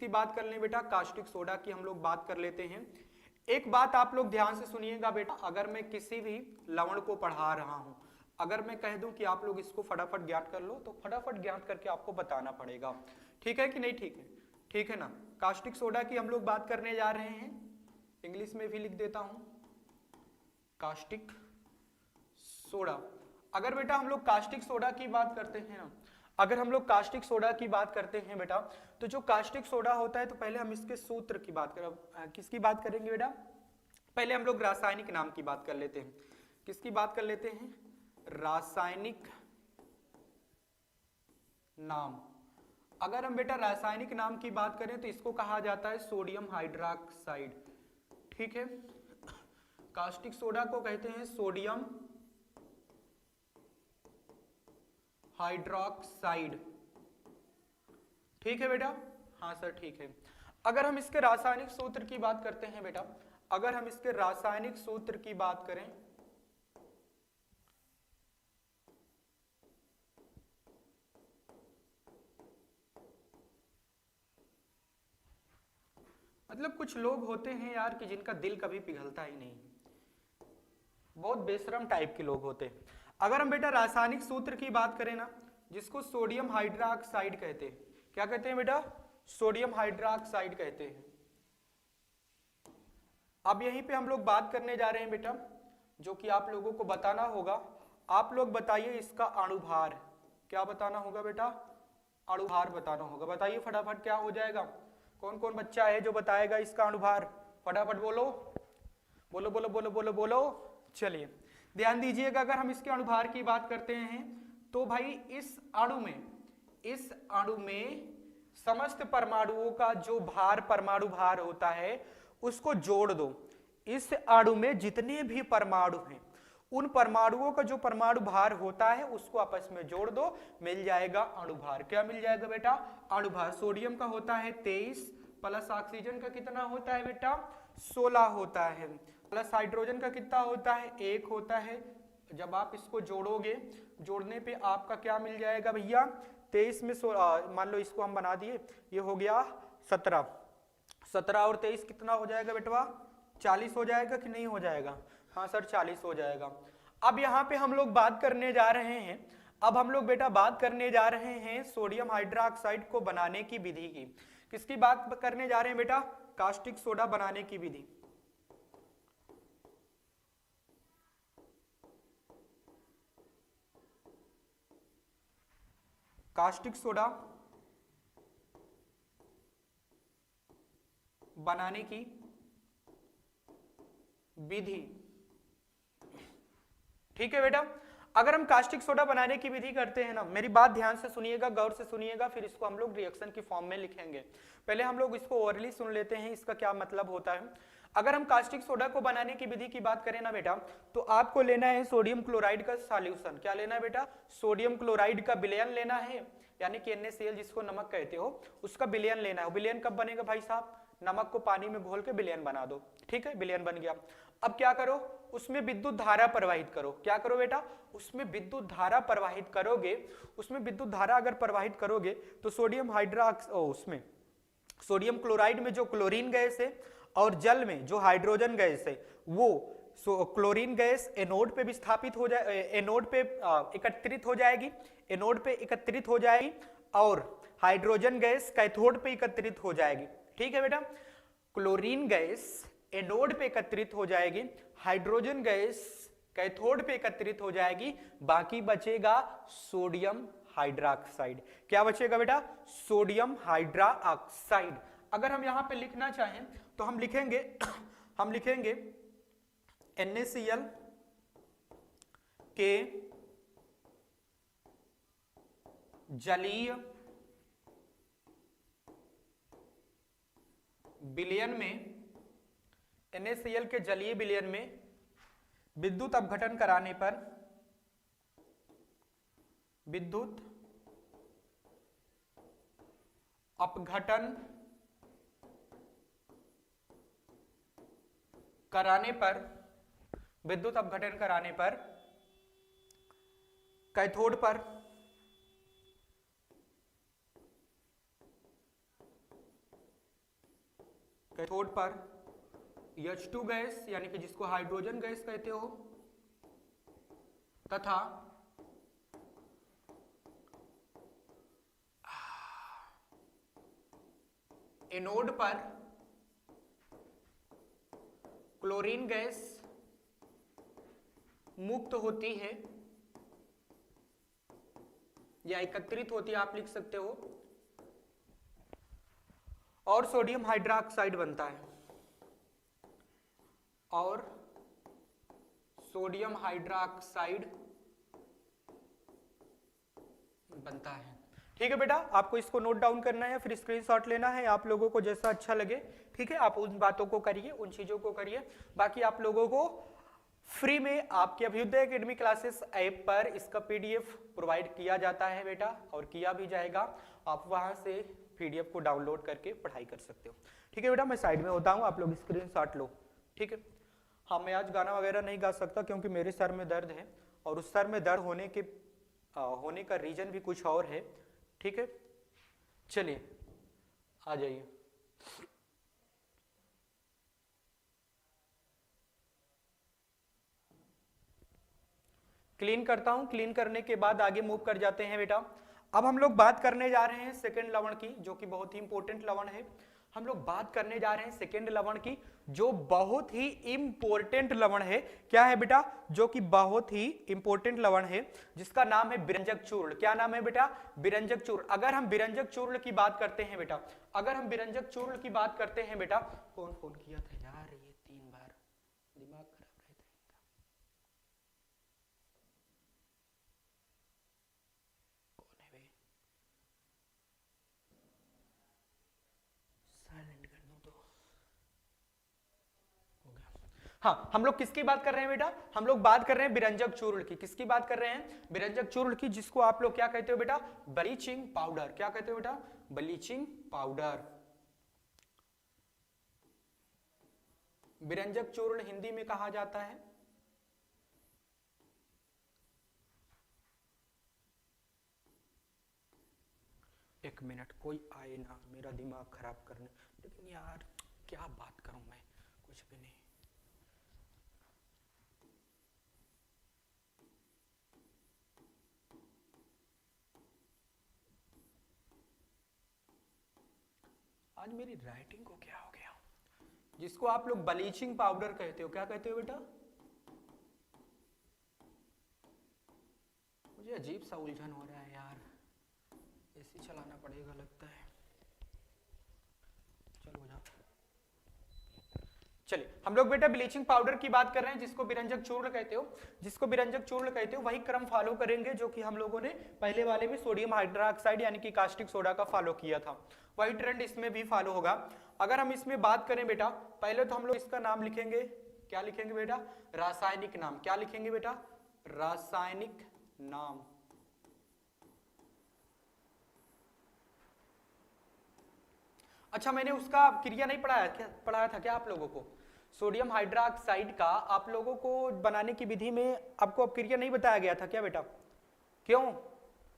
किसकी बात कर लें बेटा, कास्टिक सोडा की हम लोग बात कर लेते हैं। एक बात आप लोग ध्यान से सुनिएगा बेटा, अगर मैं किसी भी लवण को पढ़ा रहा हूं, अगर मैं कह दूं कि आप लोग इसको फटाफट ज्ञात कर लो, तो फटाफट ज्ञात करके आपको बताना पड़ेगा। ठीक है कि नहीं? ठीक है, ठीक है ना। कास्टिक सोडा की हम लोग बात करने जा रहे हैं, इंग्लिश में भी लिख देता हूं, कास्टिक सोडा। अगर बेटा हम लोग कास्टिक सोडा की बात करते हैं ना, अगर हम लोग कास्टिक सोडा की बात करते हैं बेटा, तो जो कास्टिक सोडा होता है, तो पहले हम इसके सूत्र की बात करें। किसकी बात करेंगे बेटा? पहले हम लोग रासायनिक नाम की बात कर लेते हैं। किसकी बात कर लेते हैं? रासायनिक नाम। अगर हम बेटा रासायनिक नाम की बात करें तो इसको कहा जाता है सोडियम हाइड्रोक्साइड। ठीक है, कास्टिक सोडा को कहते हैं सोडियम हाइड्रोक्साइड। ठीक है बेटा? हाँ सर, ठीक है। अगर हम इसके रासायनिक सूत्र की बात करते हैं बेटा, अगर हम इसके रासायनिक सूत्र की बात करें, मतलब कुछ लोग होते हैं यार कि जिनका दिल कभी पिघलता ही नहीं, बहुत बेशरम टाइप के लोग होते हैं। अगर हम बेटा रासायनिक सूत्र की बात करें ना, जिसको सोडियम हाइड्रोक्साइड कहते हैं, क्या कहते हैं बेटा? सोडियम हाइड्रोक्साइड कहते हैं। अब यहीं पे हम लोग बात करने जा रहे हैं बेटा, जो कि आप लोगों को बताना होगा। आप लोग बताइए इसका अणुभार। क्या बताना होगा बेटा? अणुभार बताना होगा। बताइए फटाफट, क्या हो जाएगा? कौन कौन बच्चा है जो बताएगा इसका अणुभार? फटाफट बोलो बोलो बोलो बोलो बोलो बोलो। चलिए ध्यान दीजिएगा, अगर हम इसके अणुभार की बात करते हैं तो भाई इस अणु में समस्त परमाणुओं का जो भार, परमाणु भार होता है, उसको जोड़ दो। इस अणु में जितने भी परमाणु हैं, उन परमाणुओं का जो परमाणु भार होता है उसको आपस में जोड़ दो, मिल जाएगा अणुभार। क्या मिल जाएगा बेटा? अणुभार। सोडियम का होता है 23 प्लस ऑक्सीजन का कितना होता है बेटा? 16 होता है, प्लस हाइड्रोजन का कितना होता है? 1 होता है। जब आप इसको जोड़ोगे, जोड़ने पे आपका क्या मिल जाएगा भैया? 23 में मान लो इसको हम बना दिए, ये हो गया 17, 17 और 23 कितना हो जाएगा बेटवा? 40 हो जाएगा कि नहीं हो जाएगा? हाँ सर 40 हो जाएगा। अब यहाँ पे हम लोग बात करने जा रहे हैं, अब हम लोग बेटा बात करने जा रहे हैं सोडियम हाइड्रोक्साइड को बनाने की विधि की। किसकी बात करने जा रहे हैं बेटा? कास्टिक सोडा बनाने की विधि। कास्टिक सोडा बनाने की विधि। ठीक है बेटा, अगर हम कास्टिक सोडा बनाने की विधि करते हैं ना, मेरी बात ध्यान से सुनिएगा, गौर से सुनिएगा, फिर इसको हम लोग रिएक्शन की फॉर्म में लिखेंगे। पहले हम लोग इसको ओरली सुन लेते हैं, इसका क्या मतलब होता है। अगर हम कास्टिक सोडा को बनाने की विधि की बात करें ना बेटा, तो आपको लेना है सोडियम क्लोराइड का सॉल्यूशन। क्या लेना है बेटा? सोडियम क्लोराइड का विलयन लेना है, यानी कि NaCl जिसको नमक कहते हो, उसका विलयन लेना है। विलयन कब बनेगा भाई साहब? नमक को पानी में घोल के विलयन बना दो। ठीक है, विलयन बन गया। अब क्या करो? उसमें विद्युत धारा प्रवाहित करो। क्या करो बेटा? उसमें विद्युत धारा प्रवाहित करोगे। उसमें विद्युत धारा अगर प्रवाहित करोगे तो सोडियम उसमें सोडियम क्लोराइड में जो क्लोरीन गैस है और जल में जो हाइड्रोजन गैस है, वो क्लोरीन गैस एनोड पे विस्थापित हो जाए, एनोड पे एकत्रित हो जाएगी, एनोड पे एकत्रित हो जाएगी, और हाइड्रोजन गैस कैथोड पे एकत्रित हो जाएगी। ठीक है बेटा, क्लोरीन गैस एनोड पे एकत्रित हो जाएगी, हाइड्रोजन गैस कैथोड पे एकत्रित हो जाएगी, बाकी बचेगा सोडियम हाइड्रोक्साइड। क्या बचेगा बेटा? Sodium hydroxide. अगर हम यहां पे लिखना चाहें तो हम लिखेंगे हम लिखेंगे NaCl के जलीय विलयन में, NaCl के जलीय विलयन में विद्युत अपघटन कराने पर, विद्युत अपघटन कराने पर, विद्युत अपघटन कराने पर कैथोड पर कैथोड पर H2 गैस यानी कि जिसको हाइड्रोजन गैस कहते हो, तथा एनोड पर क्लोरीन गैस मुक्त होती है या एकत्रित होती है, आप लिख सकते हो, और सोडियम हाइड्रोक्साइड बनता है, और सोडियम हाइड्रोक्साइड बनता है। ठीक है बेटा, आपको इसको नोट डाउन करना है, फिर स्क्रीनशॉट लेना है, आप लोगों को जैसा अच्छा लगे। ठीक है, आप उन बातों को करिए, उन चीजों को करिए। बाकी आप लोगों को फ्री में आपके अभ्युदय एकेडमी क्लासेस ऐप पर इसका पीडीएफ प्रोवाइड किया जाता है बेटा, और किया भी जाएगा। आप वहां से पीडीएफ को डाउनलोड करके पढ़ाई कर सकते हो। ठीक है बेटा, मैं साइड में होता हूँ, आप लोग स्क्रीनशॉट लो। ठीक है, हाँ मैं आज गाना वगैरह नहीं गा सकता क्योंकि मेरे सर में दर्द है, और उस सर में दर्द होने का रीजन भी कुछ और है। ठीक है, चलिए आ जाइए। क्लीन करता हूं, क्लीन करने के बाद आगे मूव कर जाते हैं बेटा। अब हम लोग बात करने जा रहे हैं सेकेंड लवण की, जो कि बहुत ही इंपॉर्टेंट लवण है। हम लोग बात करने जा रहे हैं सेकेंड लवण की, जो बहुत ही इंपॉर्टेंट लवण है। क्या है बेटा? जो कि बहुत ही इंपॉर्टेंट लवण है, जिसका नाम है बिरंजक चूर्ण। क्या नाम है बेटा? बिरंजक चूर्ण। अगर हम बिरंजक चूर्ण की बात करते हैं बेटा, अगर हम बिरंजक चूर्ण की बात करते हैं बेटा, कौन फोन किया था यार, ये 3 बार दिमाग खराब रहता है इनका। कौन है भाई? साइलेंट कर दो तो हो गया। हाँ, हम लोग किसकी बात कर रहे हैं बेटा? हम लोग बात कर रहे हैं बिरंजक चूर्ण की। किसकी बात कर रहे हैं? बिरंजक चूर्ण की, जिसको आप लोग क्या कहते हो बेटा? Bleaching powder. क्या कहते हो बेटा? Bleaching powder. बिरंजक चूर्ण हिंदी में कहा जाता है एक मिनट, कोई आए ना मेरा दिमाग खराब करने, लेकिन यार क्या बात करूं मैं, कुछ भी नहीं। आज मेरी राइटिंग को क्या हो गया? जिसको आप लोग ब्लीचिंग पाउडर कहते हो, क्या कहते हो बेटा? मुझे अजीब सा उलझन हो रहा है यार, एसी चलाना पड़ेगा लगता है। चलो जा। चलिए, हम लोग बेटा ब्लीचिंग पाउडर की बात कर रहे हैं, जिसको बिरंजक चूर्ण कहते हो। जिसको बिरंजक चूर्ण कहते हो वही क्रम फॉलो करेंगे जो कि हम लोगों ने पहले वाले में सोडियम हाइड्रोक्साइड यानी कि कास्टिक सोडा का फॉलो किया था, वही ट्रेंड इसमें भी फॉलो होगा। अगर हम इसमें बात करें बेटा, पहले तो हम लोग इसका नाम लिखेंगे। क्या लिखेंगे बेटा? रासायनिक नाम। क्या लिखेंगे बेटा? रासायनिक नाम। अच्छा, मैंने उसका क्रिया नहीं पढ़ाया था क्या आप लोगों को? सोडियम हाइड्रोक्साइड का आप लोगों को बनाने की विधि में आपको अपक्रिया नहीं बताया गया था क्या बेटा? क्यों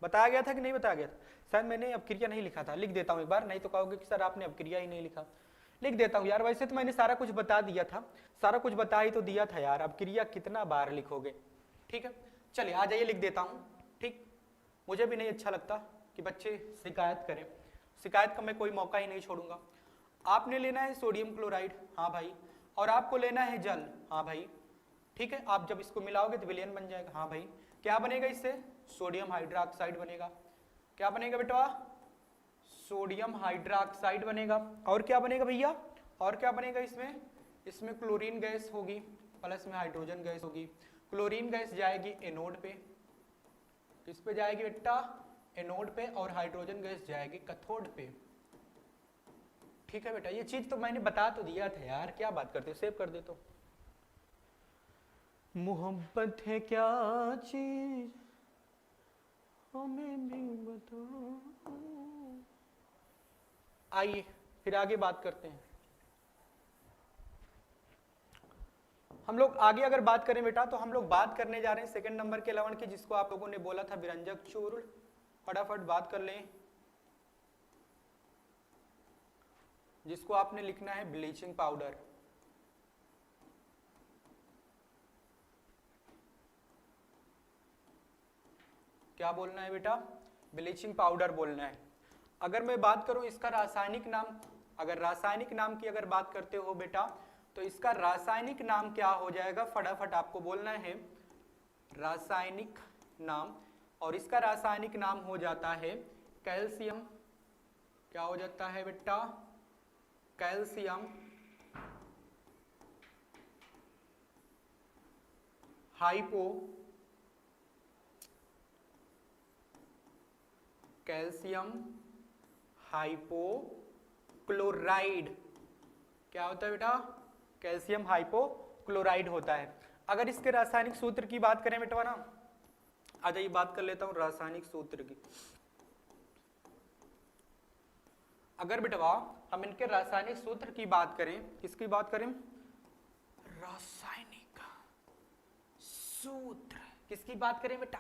बताया गया था कि नहीं बताया गया था? शायद मैंने अपक्रिया नहीं लिखा था, लिख देता हूं एक बार, नहीं तो कहोगे कि सर आपने अपक्रिया ही नहीं लिखा। लिख देता हूं यार, वैसे तो मैंने सारा कुछ बता दिया था, सारा कुछ बता ही तो दिया था यार, अपक्रिया कितना बार लिखोगे? ठीक है, चलिए आ जाइए, लिख देता हूं। ठीक, मुझे भी नहीं अच्छा लगता कि बच्चे शिकायत करें, शिकायत का मैं कोई मौका ही नहीं छोड़ूंगा। आपने लेना है सोडियम क्लोराइड, हाँ भाई, और आपको लेना है जल, हाँ भाई। ठीक है, आप जब इसको मिलाओगे तो विलयन बन जाएगा, हाँ भाई। क्या बनेगा इससे? सोडियम हाइड्रोक्साइड बनेगा। क्या बनेगा बेटा? सोडियम हाइड्रोक्साइड बनेगा। और क्या बनेगा भैया? और क्या बनेगा इसमें? इसमें क्लोरीन गैस होगी, प्लस में हाइड्रोजन गैस होगी। क्लोरीन गैस जाएगी एनोड पे। किस पे जाएगी बेटा? एनोड पे। और हाइड्रोजन गैस जाएगी कैथोड पे। ठीक है बेटा, ये चीज तो मैंने बता तो दिया था यार, क्या बात करते हो? सेव कर दे तो। मोहब्बत है क्या चीज हमें भी बताओ। आइए फिर आगे बात करते हैं। हम लोग आगे अगर बात करें बेटा, तो हम लोग बात करने जा रहे हैं सेकंड नंबर के लवण की, जिसको आप लोगों ने बोला था बिरंजक चूर्ण। फटाफट बात कर लें। जिसको आपने लिखना है ब्लीचिंग पाउडर। क्या बोलना है बेटा? ब्लीचिंग पाउडर बोलना है। अगर मैं बात करूं इसका रासायनिक नाम, अगर रासायनिक नाम की अगर बात करते हो बेटा, तो इसका रासायनिक नाम क्या हो जाएगा? फटाफट आपको बोलना है रासायनिक नाम, और इसका रासायनिक नाम हो जाता है कैल्शियम। क्या हो जाता है बेटा? Calcium hypo, calcium hypochloride. क्या होता है बेटा? कैल्शियम हाइपोक्लोराइड होता है। अगर इसके रासायनिक सूत्र की बात करें बेटा ना, आ जाइए बात कर लेता हूं रासायनिक सूत्र की। अगर बेटवा हम इनके रासायनिक सूत्र की बात करें, किसकी बात करें? रासायनिक सूत्र किसकी बात करें बेटा?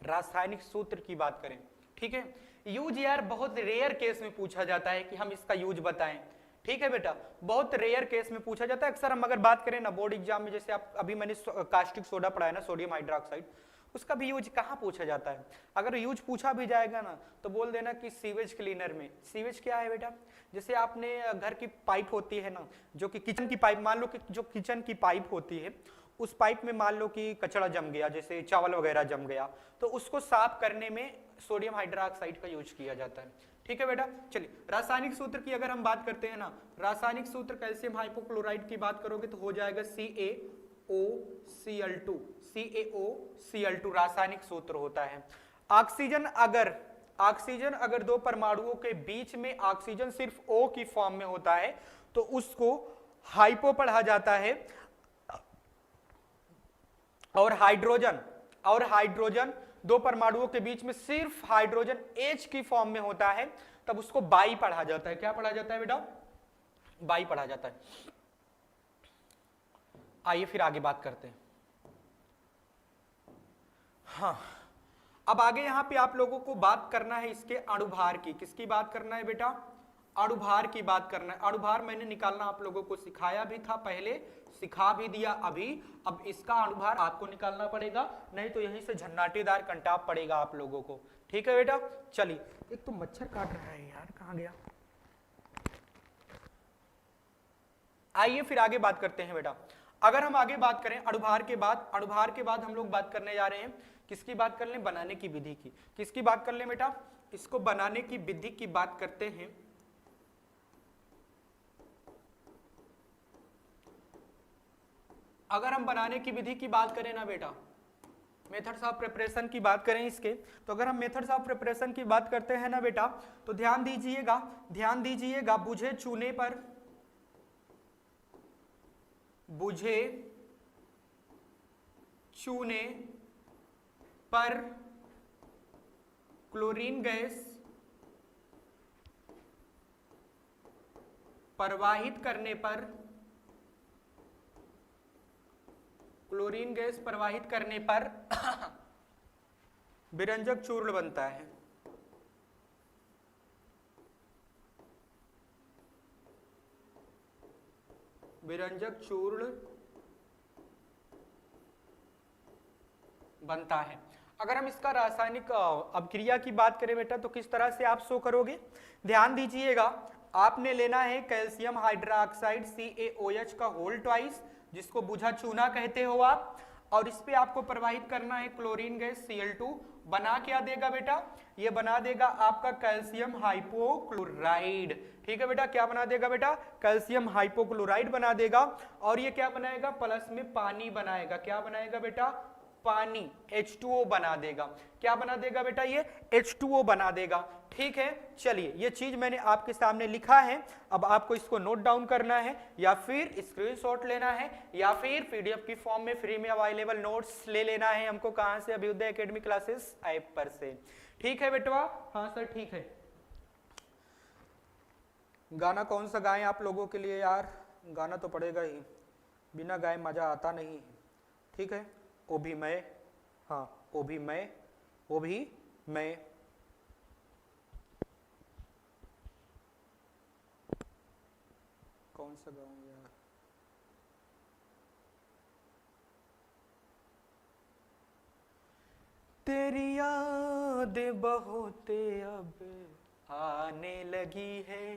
रासायनिक सूत्र की बात करें, ठीक है। यूज यार बहुत रेयर केस में पूछा जाता है कि हम इसका यूज बताएं, ठीक है बेटा, बहुत रेयर केस में पूछा जाता है। अक्सर हम अगर बात करें ना बोर्ड एग्जाम में, जैसे आप अभी मैंने कास्टिक सोडा पढ़ाया ना, सोडियम हाइड्रोक्साइड, उसका भी यूज कहाँ पूछा जाता है? अगर यूज पूछा भी जाएगा ना तो बोल देना कि सीवेज क्लीनर में। सीवेज क्या है बेटा? जैसे आपने घर की पाइप होती है ना, जो कि किचन की पाइप, मान लो कि जो किचन की पाइप होती है, उस पाइप में मान लो कि कचरा जम गया, जैसे चावल वगैरह जम गया, तो उसको साफ करने में सोडियम हाइड्रोक्साइड का यूज किया जाता है, ठीक है बेटा। चलिए रासायनिक सूत्र की अगर हम बात करते हैं ना, रासायनिक सूत्र कैल्शियम हाइपोक्लोराइड की बात करोगे तो हो जाएगा CaOCl2। CaOCl2 रासायनिक सूत्र होता है। ऑक्सीजन अगर दो परमाणुओं के बीच में ऑक्सीजन सिर्फ O की फॉर्म में होता है तो उसको हाइपो पढ़ा जाता है, और हाइड्रोजन दो परमाणुओं के बीच में सिर्फ हाइड्रोजन H की फॉर्म में होता है तब उसको बाई पढ़ा जाता है। क्या पढ़ा जाता है बेटा? बाई पढ़ा जाता है। आइए फिर आगे बात करते हैं। हाँ, अब आगे यहां पे आप लोगों को बात करना है इसके अणुभार की। किसकी बात करना है बेटा? अणुभार की बात करना है। अणुभार मैंने निकालना आप लोगों को सिखाया भी था पहले, सिखा भी दिया अभी। अब इसका अणुभार आपको निकालना पड़ेगा, नहीं तो यहीं से झन्नाटेदार कंटाप पड़ेगा आप लोगों को, ठीक है बेटा। चलिए, एक तो मच्छर काट रहा है यार, कहां गया? आइए फिर आगे बात करते हैं बेटा। अगर हम आगे बात करें अणुभार के बाद हम लोग बात करने जा रहे हैं किसकी बात कर लें? बनाने की विधि की। किसकी बात कर लें बेटा? इसको बनाने की विधि की बात करते हैं। अगर हम बनाने की विधि की बात करें ना बेटा, मेथड्स ऑफ प्रिपरेशन की बात करें इसके, तो अगर हम मेथड्स ऑफ प्रिपरेशन की बात करते हैं ना बेटा, तो ध्यान दीजिएगा बुझे चूने पर क्लोरीन गैस प्रवाहित करने पर विरंजक चूर्ण बनता है। विरंजक चूर्ण बनता है। अगर हम इसका रासायनिक अभिक्रिया की बात करें बेटा, तो किस तरह से आप शो करोगे? ध्यान दीजिएगा, आपने लेना है कैल्शियम हाइड्रोक्साइड CaOH का होल ट्वाइस, जिसको बुझा चूना कहते हो आप, और इस पे आपको प्रवाहित करना है क्लोरीन गैस Cl2। बना क्या देगा बेटा? ये बना देगा आपका कैल्शियम हाइपोक्लोराइड, ठीक है बेटा। क्या बना देगा बेटा? कैल्शियम हाइपोक्लोराइड बना देगा। और ये क्या बनाएगा? प्लस में पानी बनाएगा। क्या बनाएगा बेटा? पानी, H2O बना देगा। क्या बना देगा बेटा? ये H2O बना देगा, ठीक है। चलिए, ये चीज मैंने आपके सामने लिखा है, अब आपको इसको नोट डाउन करना है, या फिर स्क्रीनशॉट लेना है, या फिर PDF की फॉर्म में फ्री में अवेलेबल नोट्स ले लेना है हमको। कहां से? अभ्युदय एकेडमी क्लासेस ऐप पर से, ठीक है बेटवा? हाँ सर, ठीक है। गाना कौन सा गाएं आप लोगों के लिए यार? गाना तो पड़ेगा ही, बिना गाए मजा आता नहीं, ठीक है। ओ भी मैं, हाँ ओ भी मैं कौन सा गाऊं यार। तेरी याद बहुत अब आने लगी है,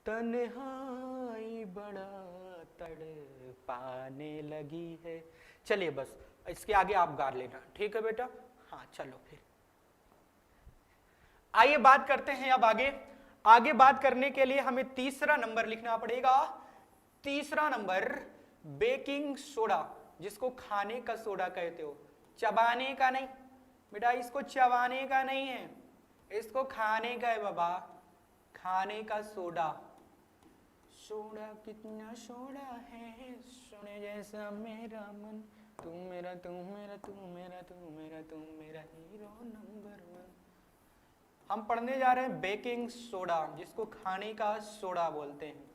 तन्हाई बड़ा तड़पाने लगी है। चलिए बस इसके आगे आप गा लेना, ठीक है बेटा। हाँ चलो फिर आइए बात करते हैं अब आगे। आगे बात करने के लिए हमें तीसरा नंबर लिखना पड़ेगा। तीसरा नंबर बेकिंग सोडा, जिसको खाने का सोडा कहते हो, चबाने का नहीं बेटा, इसको चबाने का नहीं है, इसको खाने का है बाबा, खाने का सोडा। सोडा कितना सोडा है, सोने जैसा मेरा मन, तू मेरा तू मेरा तू मेरा तू मेरा तू मेरा हीरो नंबर 1। हम पढ़ने जा रहे हैं बेकिंग सोडा, जिसको खाने का सोडा बोलते हैं।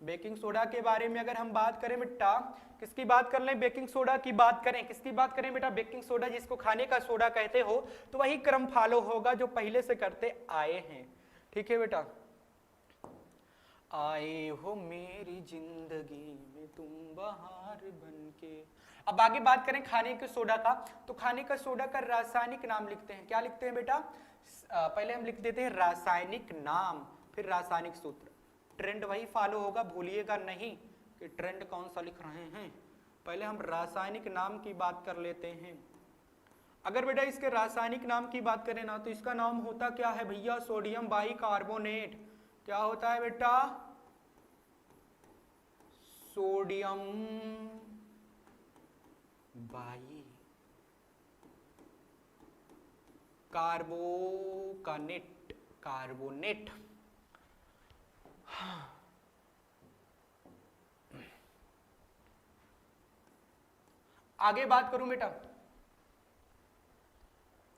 बेकिंग सोडा के बारे में अगर हम बात करें बेटा, किसकी बात कर लें, बेकिंग सोडा की बात करें, किसकी बात करें बेटा, बेकिंग सोडा जिसको खाने का सोडा कहते हो, तो वही क्रम फॉलो होगा जो पहले से करते आए हैं, ठीक है बेटा। आए हो मेरी जिंदगी में तुम बहार बनके। अब आगे बात करें खाने के सोडा का, तो खाने का सोडा का रासायनिक नाम लिखते हैं, क्या लिखते हैं बेटा, पहले हम लिख देते हैं रासायनिक नाम, फिर रासायनिक सूत्र। ट्रेंड वही फॉलो होगा, भूलिएगा नहीं कि ट्रेंड कौन सा लिख रहे हैं। पहले हम रासायनिक नाम की बात कर लेते हैं। अगर बेटा इसके रासायनिक नाम की बात करें ना, तो इसका नाम होता क्या है भैया, सोडियम बाइकार्बोनेट। क्या होता है बेटा, सोडियम बाई कार्बोनेट, कार्बोनेट। आगे बात करूं बेटा,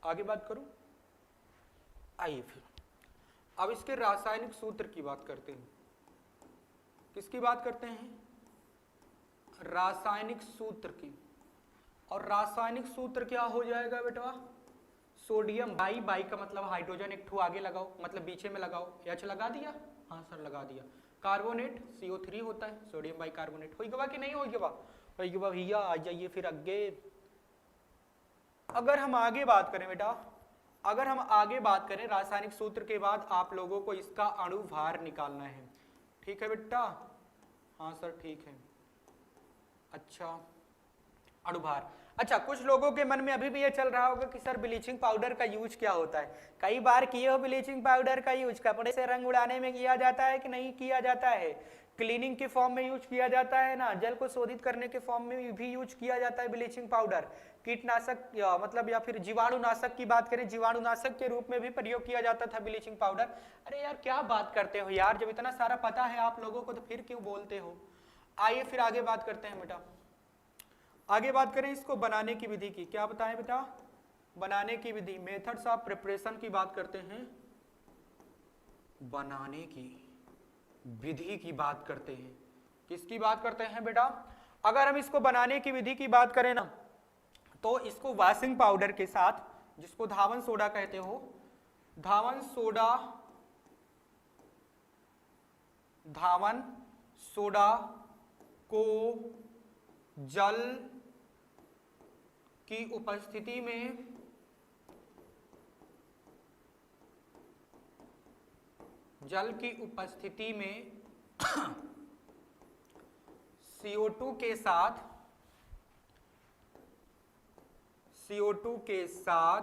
आगे बात करूं, आइए फिर अब इसके रासायनिक सूत्र की बात करते हैं। किसकी बात करते हैं, रासायनिक सूत्र की। और रासायनिक सूत्र क्या हो जाएगा बेटा, सोडियम बाई, बाई का मतलब हाइड्रोजन एक ठो आगे लगाओ, मतलब बीचे में लगाओ, एच लगा दिया, हाँ सर लगा दिया। कार्बोनेट CO3 होता है, सोडियम बाई कार्बोनेट। होइगवा कि नहीं होइगवा, होइगवा भैया, आ जाइए फिर आगे। अगर हम आगे बात करें बेटा, अगर हम आगे बात करें रासायनिक सूत्र के बाद आप लोगों को इसका अणुभार निकालना है, ठीक है बेटा, हाँ सर ठीक है। अच्छा अणुभार, अच्छा कुछ लोगों के मन में अभी भी ये चल रहा होगा कि सर ब्लीचिंग पाउडर का यूज क्या होता है। कई बार किए हो ब्लीचिंग पाउडर का यूज, कपड़े से रंग उड़ाने में किया जाता है कि नहीं किया जाता है, क्लीनिंग के फॉर्म में यूज किया जाता है ना, जल को शोधित करने के फॉर्म में भी यूज किया जाता है ब्लीचिंग पाउडर। कीटनाशक मतलब या फिर जीवाणुनाशक की बात करें, जीवाणुनाशक के रूप में भी प्रयोग किया जाता था ब्लीचिंग पाउडर। अरे यार क्या बात करते हो यार, जब इतना सारा पता है आप लोगों को तो फिर क्यों बोलते हो। आइए फिर आगे बात करते हैं बेटा, आगे बात करें इसको बनाने की विधि की। क्या बताएं बेटा, बनाने की विधि, मेथड्स ऑफ प्रिपरेशन की बात करते हैं, बनाने की विधि की बात करते हैं। किसकी बात करते हैं बेटा, अगर हम इसको बनाने की विधि की बात करें ना, तो इसको वॉशिंग पाउडर के साथ, जिसको धावन सोडा कहते हो, धावन सोडा, धावन सोडा को जल की उपस्थिति में जल की उपस्थिति में CO2 के साथ CO2 के साथ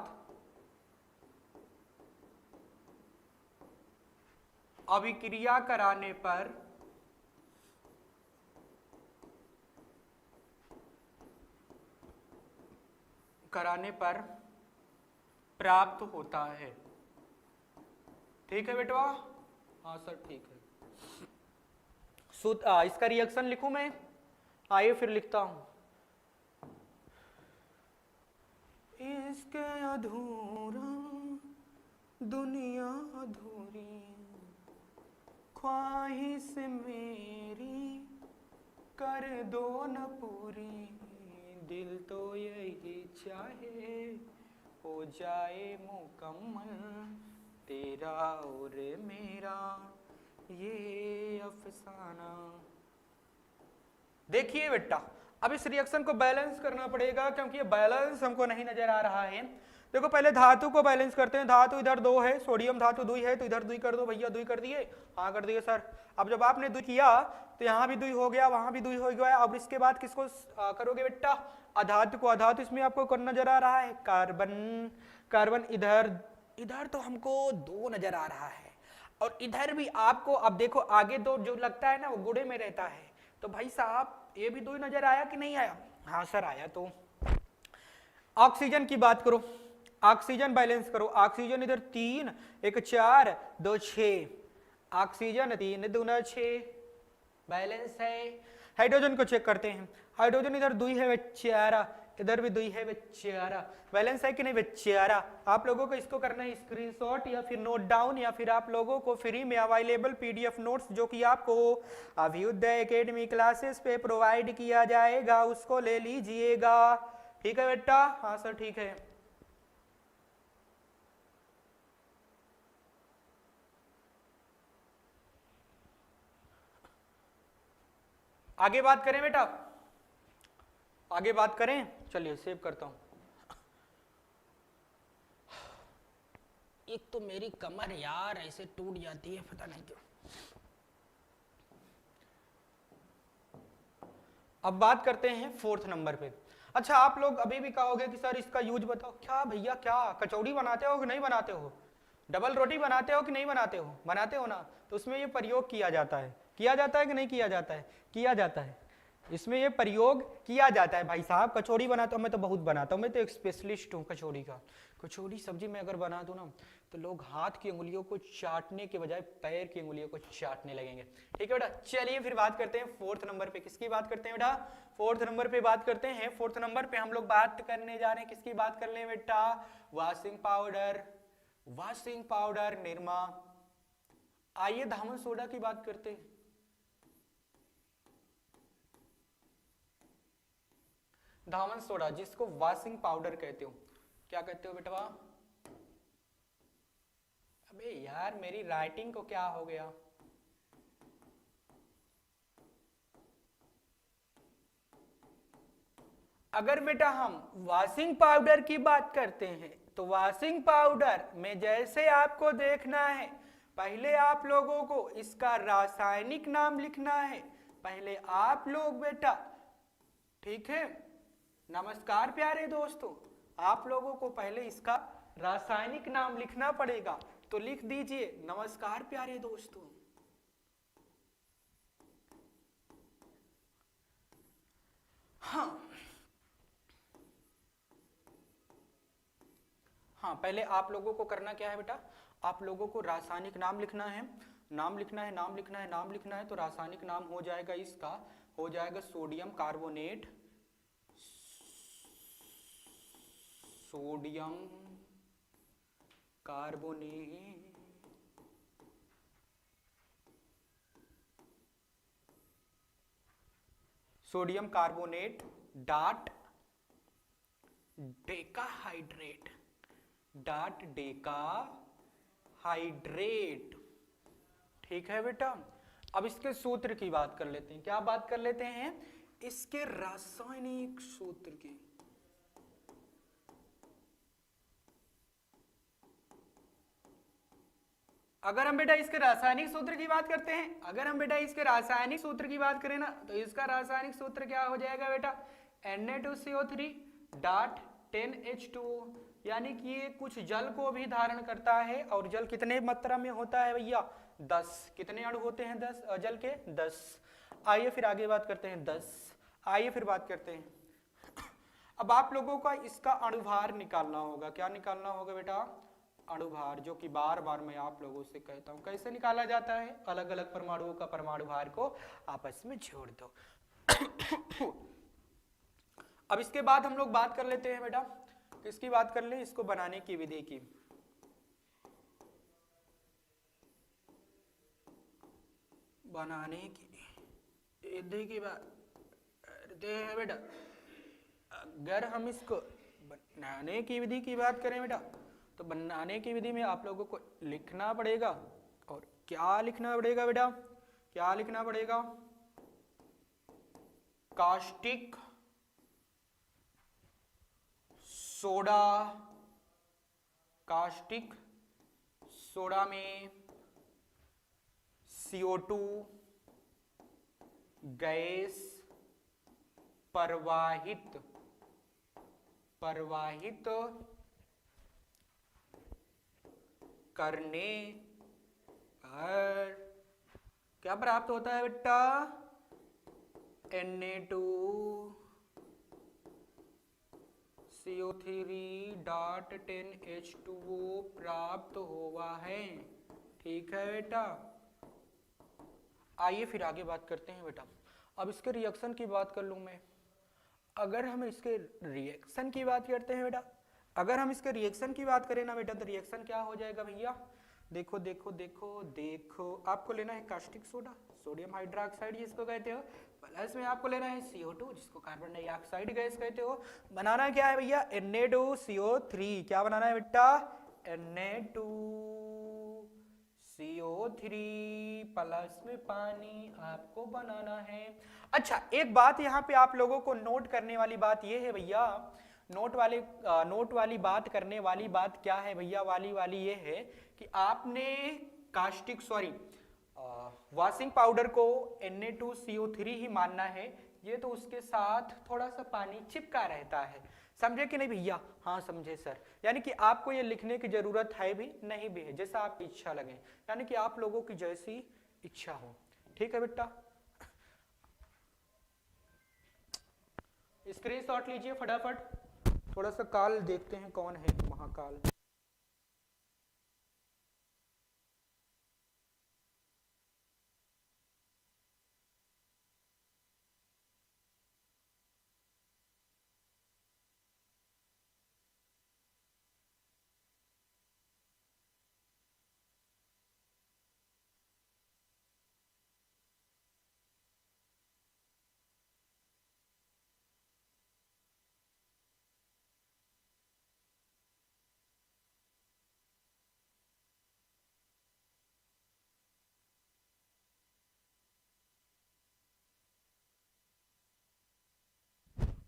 अभिक्रिया कराने पर प्राप्त होता है। ठीक है बेटा, हाँ सर ठीक है। इसका रिएक्शन लिखूं मैं, आइए फिर लिखता हूं। इश्क अधूरा दुनिया अधूरी, ख्वाहिश मेरी कर दो न पूरी, दिल तो यही चाहे हो जाए मुकम्मल, तेरा और मेरा ये अफसाना। देखिए बेटा, अब इस रिएक्शन को बैलेंस करना पड़ेगा क्योंकि ये बैलेंस हमको नहीं नजर आ रहा है। देखो पहले धातु को बैलेंस करते हैं। धातु इधर 2 है, सोडियम धातु 2 है, तो इधर 2 कर दो भैया। 2 कर दिए? हाँ कर दिए सर। अब जब आपने 2 किया तो यहाँ भी 2 हो गया, वहां भी 2 हो गया। अब इसके बाद किसको करोगे बेटा? अधातु को। अधातु इसमें आपको कौन नजर आ रहा है? कार्बन। कार्बन इधर, इधर तो हमको 2 नजर आ रहा है, और इधर भी आपको, अब देखो आगे 2 जो लगता है ना वो गुणे में रहता है, तो भाई साहब ये भी 2 नजर आया कि नहीं आया? हाँ सर आया। तो ऑक्सीजन की बात करो, ऑक्सीजन बैलेंस करो। ऑक्सीजन इधर 3, 1 4, 2 6, ऑक्सीजन 3 दूना 6, बैलेंस है। हाइड्रोजन को चेक करते हैं। हाइड्रोजन इधर 2 है बेचारा, इधर भी 2 है बेचारा, बैलेंस है कि नहीं बेचारा? आप लोगों को इसको करना है स्क्रीनशॉट या फिर नोट डाउन, या फिर आप लोगों को फ्री में अवेलेबल पीडीएफ नोट्स जो कि आपको अभ्युदय एकेडमी क्लासेस पे प्रोवाइड किया जाएगा उसको ले लीजिएगा। ठीक है बेटा? हाँ सर ठीक है। आगे बात करें बेटा, आगे बात करें। चलिए सेव करता हूं। एक तो मेरी कमर यार ऐसे टूट जाती है, पता नहीं क्यों। अब बात करते हैं 4th नंबर पे। अच्छा आप लोग अभी भी कहोगे कि सर इसका यूज बताओ। क्या भैया, क्या कचौड़ी बनाते हो कि नहीं बनाते हो? डबल रोटी बनाते हो कि नहीं बनाते हो? बनाते हो ना, तो उसमें ये प्रयोग किया जाता है। किया जाता है कि नहीं किया जाता है? किया जाता है, इसमें ये प्रयोग किया जाता है भाई साहब। कचौड़ी बनाता हूँ मैं तो बहुत बनाता हूँ, मैं तो एक स्पेशलिस्ट हूँ कचौड़ी का। कचौड़ी सब्जी में अगर बना दूँ ना तो लोग हाथ की उंगलियों को चाटने के बजाय पैर की उंगलियों को चाटने लगेंगे। ठीक है बेटा? चलिए फिर बात करते हैं 4th नंबर पे। किसकी बात करते हैं बेटा? 4th नंबर पे बात करते हैं। 4th नंबर पे हम लोग बात करने जा रहे हैं, किसकी बात कर ले बेटा? Washing powder. Washing powder Nirma. आइए धामन सोडा की बात करते हैं। धामन सोडा जिसको वॉशिंग पाउडर कहते हो, क्या कहते हो बेटा? अबे यार मेरी राइटिंग को क्या हो गया? अगर बेटा हम वॉशिंग पाउडर की बात करते हैं तो वॉशिंग पाउडर में जैसे आपको देखना है, पहले आप लोगों को इसका रासायनिक नाम लिखना है। पहले आप लोग बेटा, ठीक है, नमस्कार प्यारे दोस्तों, आप लोगों को पहले इसका रासायनिक नाम लिखना पड़ेगा। तो लिख दीजिए नमस्कार प्यारे दोस्तों। हाँ पहले आप लोगों को करना क्या है बेटा? आप लोगों को रासायनिक नाम लिखना है। नाम लिखना है, नाम लिखना है, नाम लिखना है। तो रासायनिक नाम हो जाएगा इसका, हो जाएगा sodium carbonate. Sodium carbonate, sodium carbonate dot decahydrate, dot decahydrate. ठीक है बेटा? अब इसके सूत्र की बात कर लेते हैं। क्या बात कर लेते हैं? इसके रासायनिक सूत्र की। अगर हम बेटा इसके रासायनिक सूत्र की बात करते हैं, अगर हम बेटा इसके रासायनिक सूत्र की बात करें ना, तो इसका रासायनिक सूत्र क्या हो जाएगा बेटा? Na2CO3 डॉट 10H2O, यानी कि ये कुछ जल को भी धारण करता है। और जल कितने मात्रा में होता है भैया? 10। कितने अणु होते हैं 10 जल के? 10। आइए फिर आगे बात करते हैं 10। आइए फिर बात करते हैं। अब आप लोगों का इसका अणुभार निकालना होगा। क्या निकालना होगा बेटा? अणुभार, जो कि बार बार मैं आप लोगों से कहता हूं। कैसे निकाला जाता है? अलग अलग परमाणुओं का परमाणु भार को आपस में जोड़ दो। अब इसके बाद हम लोग बात कर लेते हैं बेटा, किसकी बात कर ले? इसको बनाने की विधि की। बनाने की विधि की बात करते हैं बेटा। अगर हम इसको बनाने की विधि की बात करें बेटा, तो बनाने की विधि में आप लोगों को लिखना पड़ेगा और क्या लिखना पड़ेगा बेटा, क्या लिखना पड़ेगा, कास्टिक सोडा, कास्टिक सोडा में CO2 गैस प्रवाहित करने पर क्या प्राप्त होता है बेटा, Na2CO3.10H2O प्राप्त हुआ है। ठीक है बेटा, आइए फिर आगे बात करते हैं बेटा। अब इसके रिएक्शन की बात कर लूं मैं। अगर हम इसके रिएक्शन की बात करते हैं बेटा, अगर हम इसके रिएक्शन की बात करें ना बेटा, तो रिएक्शन क्या हो जाएगा भैया, देखो देखो देखो देखो, आपको लेना है कास्टिक सोडा, सोडियम हाइड्रोक्साइड जिसको कहते हो, प्लस में आपको लेना है CO2 जिसको कार्बन डाइऑक्साइड गैस कहते हो। बनाना क्या है भैया, Na2CO3। क्या बनाना है बेटा, Na2CO3 प्लस में पानी आपको बनाना है। अच्छा, एक बात यहाँ पे आप लोगों को नोट करने वाली बात ये है भैया, नोट वाली बात करने वाली बात क्या है भैया, वाली ये है कि आपने वॉशिंग पाउडर को Na2CO3 ही मानना है, ये तो उसके साथ थोड़ा सा पानी चिपका रहता है। समझे कि नहीं भैया, हाँ समझे सर। यानी कि आपको ये लिखने की जरूरत है भी नहीं भी है, जैसा आपकी इच्छा लगे, यानी कि आप लोगों की जैसी इच्छा हो। ठीक है बेटा, स्क्रीनशॉट लीजिए फटाफट, थोड़ा सा काल देखते हैं कौन है महाकाल।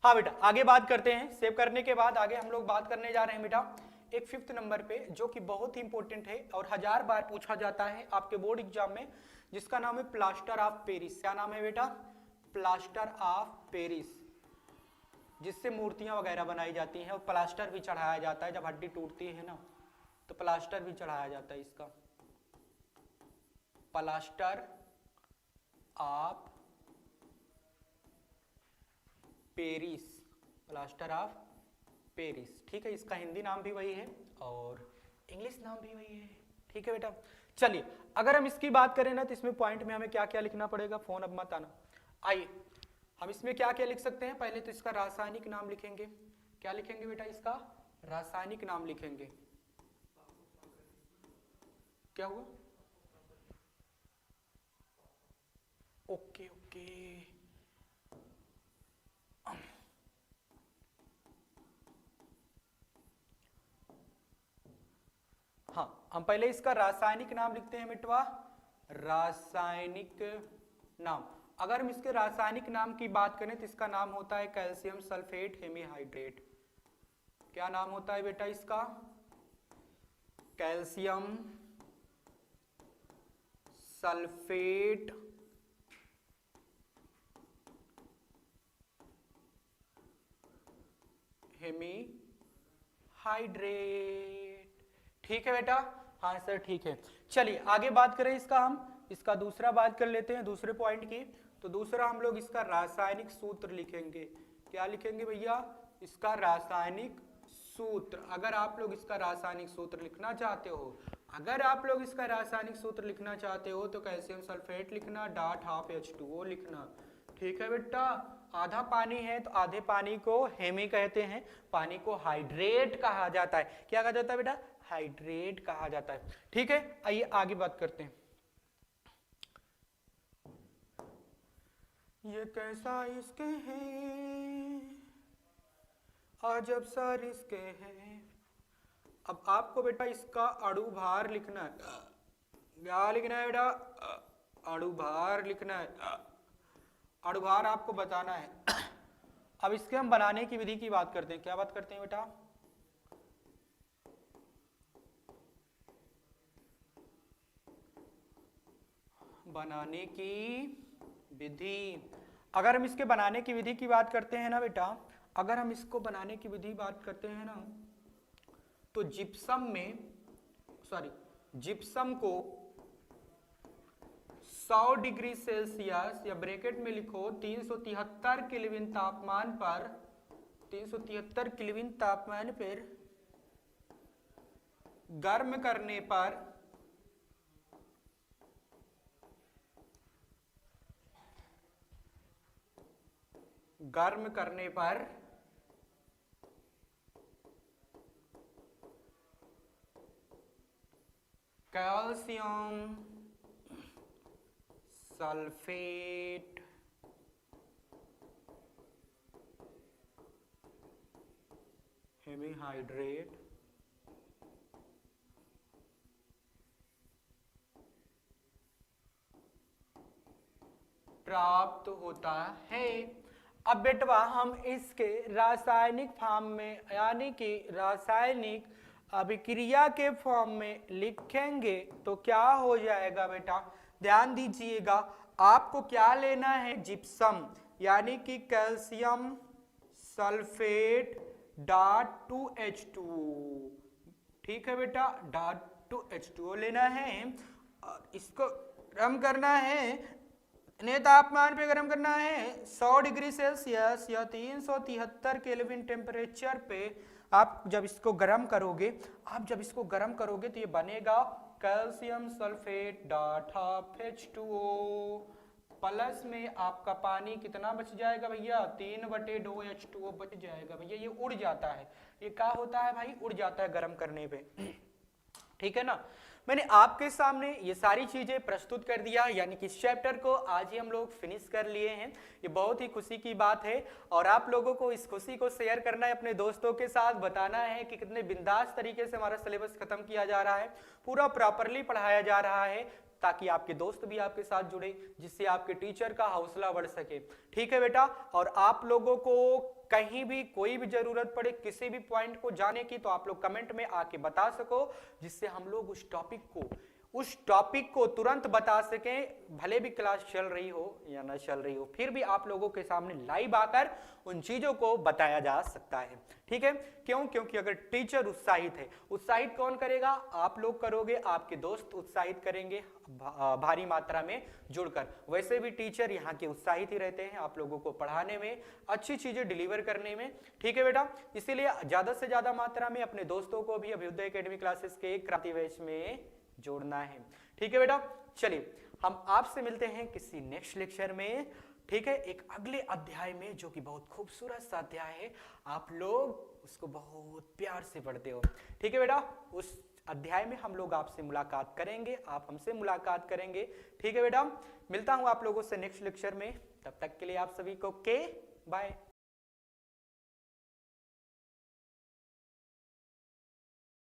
हाँ बेटा, आगे बात करते हैं। सेव करने के बाद आगे हम लोग बात करने जा रहे हैं बेटा एक 5th नंबर पे, जो कि बहुत ही इंपॉर्टेंट है और 1000 बार पूछा जाता है आपके बोर्ड एग्जाम में, जिसका नाम है प्लास्टर ऑफ पेरिस। क्या नाम है बेटा, प्लास्टर ऑफ पेरिस, जिससे मूर्तियां वगैरह बनाई जाती हैं और प्लास्टर भी चढ़ाया जाता है। जब हड्डी टूटती है ना तो प्लास्टर भी चढ़ाया जाता है इसका, plaster of Paris, plaster of Paris. ठीक है, इसका हिंदी नाम भी वही है और इंग्लिश नाम भी वही है। ठीक है बेटा, चलिए अगर हम इसकी बात करें ना तो इसमें पॉइंट में हमें क्या क्या लिखना पड़ेगा, फोन अब मत आना। आइए हम इसमें क्या क्या लिख सकते हैं, पहले तो इसका रासायनिक नाम लिखेंगे। क्या लिखेंगे बेटा, इसका रासायनिक नाम लिखेंगे। क्या हुआ, ओके ओके, हाँ हम पहले इसका रासायनिक नाम लिखते हैं मिटवा, रासायनिक नाम। अगर हम इसके रासायनिक नाम की बात करें तो इसका नाम होता है कैल्शियम सल्फेट हेमीहाइड्रेट। क्या नाम होता है बेटा इसका, कैल्शियम सल्फेट हेमीहाइड्रेट। ठीक है बेटा, हाँ सर ठीक है। चलिए आगे बात करें इसका, हम इसका दूसरा बात कर लेते हैं दूसरे पॉइंट की। तो दूसरा हम लोग इसका रासायनिक सूत्र लिखेंगे। क्या लिखेंगे भैया, इसका रासायनिक सूत्र। अगर आप लोग इसका रासायनिक सूत्र लिखना चाहते हो, अगर आप लोग इसका रासायनिक सूत्र लिखना चाहते हो तो कैल्शियम सल्फेट लिखना, डॉट हाफ H2O लिखना। ठीक है बेटा, आधा पानी है तो आधे पानी को हेमी कहते हैं, पानी को हाइड्रेट कहा जाता है। क्या कहा जाता है बेटा, हाइड्रेट कहा जाता है। ठीक है, आइए आगे बात करते हैं। ये कैसा इश्क है, अजब सा रिश्क है। अब आपको बेटा इसका अणुभार लिखना है, क्या लिखना है बेटा? अणुभार लिखना है। अणुभार आपको बताना है। अब इसके हम बनाने की विधि की बात करते हैं। क्या बात करते हैं बेटा? बनाने की विधि। अगर हम इसके बनाने की विधि की बात करते हैं ना बेटा, अगर हम इसको बनाने की विधि बात करते हैं ना, तो जिप्सम को 100 डिग्री सेल्सियस या ब्रैकेट में लिखो 373 केल्विन तापमान पर, 373 केल्विन तापमान पर गर्म करने पर कैल्शियम सल्फेट हेमीहाइड्रेट प्राप्त होता है। अब बेटवा हम इसके रासायनिक फॉर्म में यानी कि रासायनिक अभिक्रिया के फॉर्म में लिखेंगे तो क्या हो जाएगा बेटा? ध्यान दीजिएगा, आपको क्या लेना है? जिप्सम यानी कि कैल्शियम सल्फेट .2H2, ठीक है बेटा, .2H2 लेना है और इसको गर्म करना है, इतने तापमान पे गर्म करना है 100 डिग्री सेल्सियस या 373 केल्विन टेम्परेचर पे। आप जब इसको गर्म करोगे तो ये बनेगा कैल्शियम सल्फेट .H2O प्लस में आपका पानी कितना बच जाएगा भैया? 3/2 H2O बच जाएगा भैया। ये उड़ जाता है, ये क्या होता है भाई? उड़ जाता है गर्म करने पे, ठीक है ना। मैंने आपके सामने ये सारी चीजें प्रस्तुत कर दिया, यानी कि इस चैप्टर को आज ही हम लोग फिनिश कर लिए हैं। ये बहुत ही खुशी की बात है और आप लोगों को इस खुशी को शेयर करना है अपने दोस्तों के साथ, बताना है कि कितने बिंदास तरीके से हमारा सिलेबस खत्म किया जा रहा है, पूरा प्रॉपरली पढ़ाया जा रहा है, ताकि आपके दोस्त भी आपके साथ जुड़े, जिससे आपके टीचर का हौसला बढ़ सके। ठीक है बेटा, और आप लोगों को कहीं भी कोई भी जरूरत पड़े किसी भी पॉइंट को जाने की, तो आप लोग कमेंट में आके बता सको, जिससे हम लोग उस टॉपिक को तुरंत बता सकें। भले भी क्लास चल रही हो या ना चल रही हो, फिर भी आप लोगों के सामने लाइव आकर उन चीजों को बताया जा सकता है। ठीक है, क्यों? क्योंकि अगर टीचर उत्साहित है, उत्साहित कौन करेगा? आप लोग करोगे, आपके दोस्त उत्साहित करेंगे भारी मात्रा में जुड़कर। वैसे भी टीचर यहाँ के उत्साहित ही रहते हैं आप लोगों को पढ़ाने में, अच्छी चीजें डिलीवर करने में। ठीक है बेटा, इसीलिए ज्यादा से ज्यादा मात्रा में अपने दोस्तों को भी अभ्युदय एकेडमी क्लासेस के क्रांति बैच में जोड़ना है। ठीक है बेटा, चलिए हम आपसे मिलते हैं किसी नेक्स्ट लेक्चर में। ठीक है, एक अगले अध्याय में, जो कि बहुत खूबसूरत सा अध्याय है, आप लोग उसको बहुत प्यार से पढ़ते हो। ठीक है बेटा, उस अध्याय में हम लोग आपसे मुलाकात करेंगे, आप हमसे मुलाकात करेंगे। ठीक है बेटा, मिलता हूं आप लोगों से नेक्स्ट लेक्चर में। तब तक के लिए आप सभी को बाय।